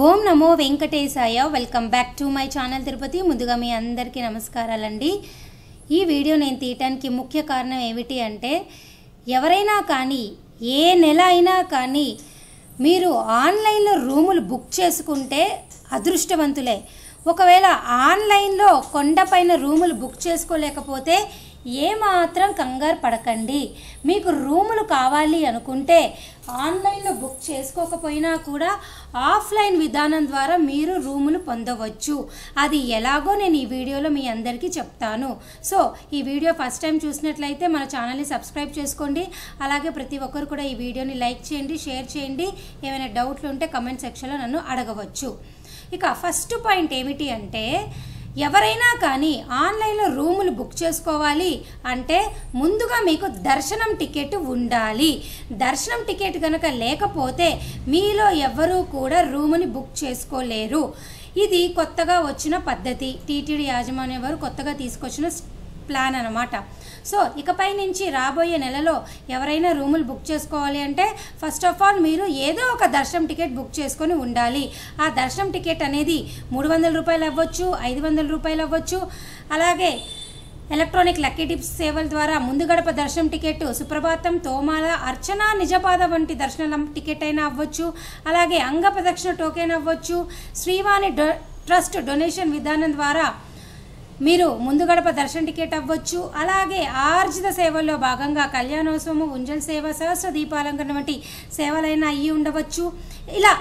Om Namo Venkatesaya. Welcome back to my channel Tirupati. ముందుగా మీ అందరికీ నమస్కారాలండి. ఈ వీడియో నేను తీయటానికి ముఖ్య కారణం ఏమిటి అంటే, ఎవరైనా కానీ ఏ నెల అయినా కానీ మీరు ఆన్లైన్లో రూములు బుక్ చేసుకుంటే అదృష్టవంతులే. ఒకవేళ ఆన్లైన్లో కొండపైన రూములు బుక్ చేసుకోలేకపోతే ఏమాత్రం కంగారు పడకండి. మీకు రూములు కావాలి అనుకుంటే ఆన్లైన్లో బుక్ చేసుకోకపోయినా కూడా ఆఫ్లైన్ విధానం ద్వారా మీరు రూములు పొందవచ్చు. అది ఎలాగో నేను ఈ వీడియోలో మీ అందరికీ చెప్తాను. సో ఈ వీడియో ఫస్ట్ టైం చూసినట్లయితే మన ఛానల్ని సబ్స్క్రైబ్ చేసుకోండి. అలాగే ప్రతి ఒక్కరు కూడా ఈ వీడియోని లైక్ చేయండి, షేర్ చేయండి. ఏమైనా డౌట్లు ఉంటే కమెంట్ సెక్షన్లో నన్ను అడగవచ్చు. ఇక ఫస్ట్ పాయింట్ ఏమిటి అంటే, ఎవరైనా కానీ ఆన్లైన్లో రూములు బుక్ చేసుకోవాలి అంటే ముందుగా మీకు దర్శనం టికెట్ ఉండాలి. దర్శనం టికెట్ కనుక లేకపోతే మీలో ఎవరూ కూడా రూముని బుక్ చేసుకోలేరు. ఇది కొత్తగా వచ్చిన పద్ధతి, టీటీడీ యాజమాన్యం వారు కొత్తగా తీసుకొచ్చిన ప్లాన్ అన్నమాట. సో ఇకపై నుంచి రాబోయే నెలలో ఎవరైనా రూములు బుక్ చేసుకోవాలి అంటే ఫస్ట్ ఆఫ్ ఆల్ మీరు ఏదో ఒక దర్శనం టికెట్ బుక్ చేసుకొని ఉండాలి. ఆ దర్శనం టికెట్ అనేది 300 రూపాయలు అవ్వచ్చు, 500 రూపాయలు అవ్వచ్చు. అలాగే ఎలక్ట్రానిక్ లక్కీ టిప్స్ సేవల ద్వారా ముందు గడప దర్శనం టికెట్, సుప్రభాతం, తోమాల, అర్చన, నిజపాద వంటి దర్శనం టికెట్ అయినా అవ్వచ్చు. అలాగే అంగ ప్రదక్షిణ టోకెన్ అవ్వచ్చు. శ్రీవాణి ట్రస్ట్ డొనేషన్ విధానం ద్వారా మీరు ముందు గడప దర్శన టికెట్ అవ్వచ్చు. అలాగే ఆర్జిత సేవల్లో భాగంగా కళ్యాణోత్సవము, ఉంజల్ సేవ, సహస్ర దీపాలంకరణ వంటి సేవలైనా అయ్యి ఉండవచ్చు. ఇలా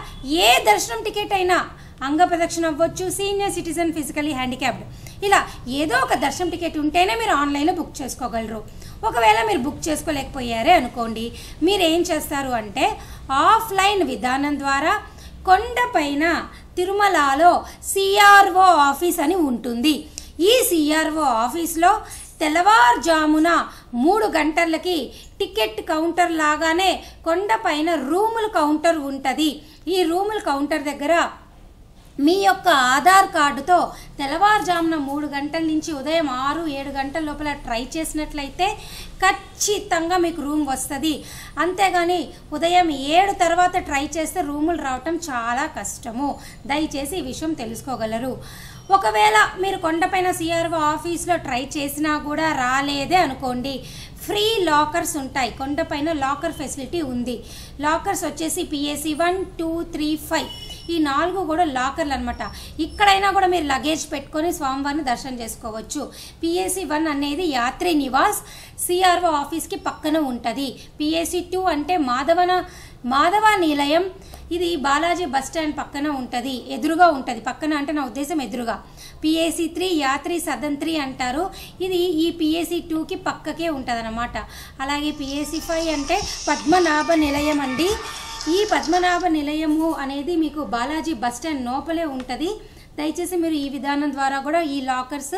ఏ దర్శనం టికెట్ అయినా అంగ ప్రదక్షిణ అవ్వచ్చు. సీనియర్ సిటిజన్, ఫిజికలీ హ్యాండిక్యాప్డ్, ఇలా ఏదో ఒక దర్శనం టికెట్ ఉంటేనే మీరు ఆన్లైన్లో బుక్ చేసుకోగలరు. ఒకవేళ మీరు బుక్ చేసుకోలేకపోయారే అనుకోండి, మీరు ఏం చేస్తారు అంటే ఆఫ్లైన్ విధానం ద్వారా కొండపైన తిరుమలలో సిఆర్ఓ ఆఫీస్ అని ఉంటుంది. ఈ సిఆర్ఓ ఆఫీస్లో తెల్లవారుజామున 3 గంటలకి టికెట్ కౌంటర్ లాగానే కొండపైన రూముల కౌంటర్ ఉంటుంది. ఈ రూముల కౌంటర్ దగ్గర మీ యొక్క ఆధార్ కార్డుతో తెల్లవారుజామున 3 గంటల నుంచి ఉదయం 6-7 గంటల లోపల ట్రై చేసినట్లయితే ఖచ్చితంగా మీకు రూమ్ వస్తుంది. అంతేగాని ఉదయం 7 తర్వాత ట్రై చేస్తే రూములు రావటం చాలా కష్టము. దయచేసి ఈ విషయం తెలుసుకోగలరు. ఒకవేళ మీరు కొండపైన సిఆర్ఓ ఆఫీస్లో ట్రై చేసినా కూడా రాలేదే అనుకోండి, ఫ్రీ లాకర్స్ ఉంటాయి. కొండపైన లాకర్ ఫెసిలిటీ ఉంది. లాకర్స్ వచ్చేసి పిఏసి 1, 2, 3, 5 ఈ 4 కూడా లాకర్లు అనమాట. ఇక్కడైనా కూడా మీరు లగేజ్ పెట్టుకొని స్వామివారిని దర్శనం చేసుకోవచ్చు. పిఏసి 1 అనేది యాత్రి నివాస్, సిఆర్ఓ ఆఫీస్కి పక్కన ఉంటుంది. పిఏసి 2 అంటే మాధవ నిలయం, ఇది బాలాజీ బస్ స్టాండ్ పక్కన ఉంటుంది, ఎదురుగా ఉంటుంది. పక్కన అంటే నా ఉద్దేశం ఎదురుగా. పిఏసి 3 యాత్రి సదన్ 3 అంటారు. ఇది ఈ పిఏసి 2కి పక్కకే ఉంటుంది అన్నమాట. అలాగే పిఏసి 5 అంటే పద్మనాభ నిలయం అండి. ఈ పద్మనాభ నిలయము అనేది మీకు బాలాజీ బస్ స్టాండ్ లోపలే ఉంటుంది. దయచేసి మీరు ఈ విధానం ద్వారా కూడా ఈ లాకర్స్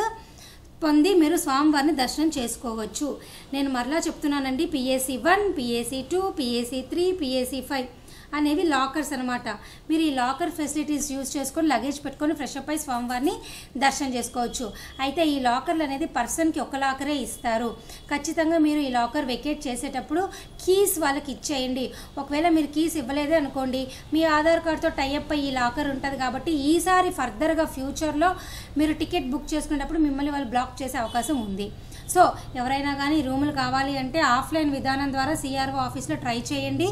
పొంది మీరు స్వామివారిని దర్శనం చేసుకోవచ్చు. నేను మరలా చెప్తున్నానండి, పిఏసి 1, పిఏసి 2, పిఏసి 3, పిఏసి 5 అనేవి లాకర్స్ అనమాట. మీరు ఈ లాకర్ ఫెసిలిటీస్ యూజ్ చేసుకొని లగేజ్ పెట్టుకొని ఫ్రెష్ అప్ అయి స్వామివారిని దర్శనం చేసుకోవచ్చు. అయితే ఈ లాకర్లు అనేది పర్సన్కి ఒక లాకరే ఇస్తారు. ఖచ్చితంగా మీరు ఈ లాకర్ వెకేట్ చేసేటప్పుడు కీస్ వాళ్ళకి ఇచ్చేయండి. ఒకవేళ మీరు కీస్ ఇవ్వలేదే అనుకోండి, మీ ఆధార్ కార్డ్తో టైఅప్ అయ్యి ఈ లాకర్ ఉంటుంది కాబట్టి ఈసారి ఫర్దర్గా ఫ్యూచర్లో మీరు టికెట్ బుక్ చేసుకునేటప్పుడు మిమ్మల్ని వాళ్ళు బ్లాక్ చేసే అవకాశం ఉంది. సో ఎవరైనా కానీ రూములు కావాలి అంటే ఆఫ్లైన్ విధానం ద్వారా సిఆర్ఓ ఆఫీస్లో ట్రై చేయండి,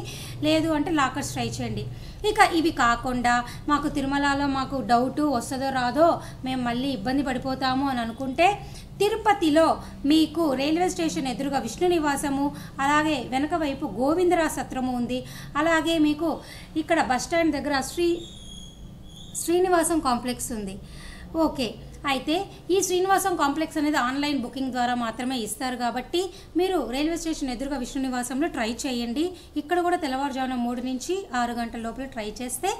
లేదు అంటే లాకర్స్ ట్రై చేయండి. ఇక ఇవి కాకుండా మాకు తిరుమలలో మాకు డౌటు వస్తుందో రాదో, మేము మళ్ళీ ఇబ్బంది పడిపోతాము అని అనుకుంటే తిరుపతిలో మీకు రైల్వే స్టేషన్ ఎదురుగా విష్ణు నివాసము, అలాగే వెనక వైపు గోవిందరాజ సత్రము ఉంది. అలాగే మీకు ఇక్కడ బస్ స్టాండ్ దగ్గర శ్రీనివాసం కాంప్లెక్స్ ఉంది. ఓకే, అయితే ఈ శ్రీనివాసం కాంప్లెక్స్ అనేది ఆన్లైన్ బుకింగ్ ద్వారా మాత్రమే ఇస్తారు కాబట్టి మీరు రైల్వే స్టేషన్ ఎదురుగా విష్ణు నివాసంలో ట్రై చేయండి. ఇక్కడ కూడా తెల్లవారుజామున 3 నుంచి 6 గంటల లోపల ట్రై చేస్తే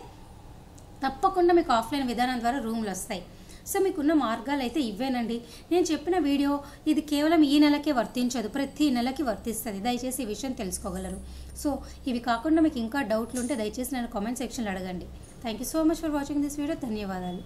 తప్పకుండా మీకు ఆఫ్లైన్ విధానం ద్వారా రూమ్లు వస్తాయి. సో మీకున్న మార్గాలు అయితే ఇవేనండి. నేను చెప్పిన వీడియో ఇది కేవలం ఈ నెలకే వర్తించదు, ప్రతి నెలకి వర్తిస్తుంది. దయచేసి ఈ విషయం తెలుసుకోగలరు. సో ఇవి కాకుండా మీకు ఇంకా డౌట్లు ఉంటే దయచేసి నన్ను కామెంట్ సెక్షన్లో అడగండి. Thank you so much for watching this video. ధన్యవాదాలు.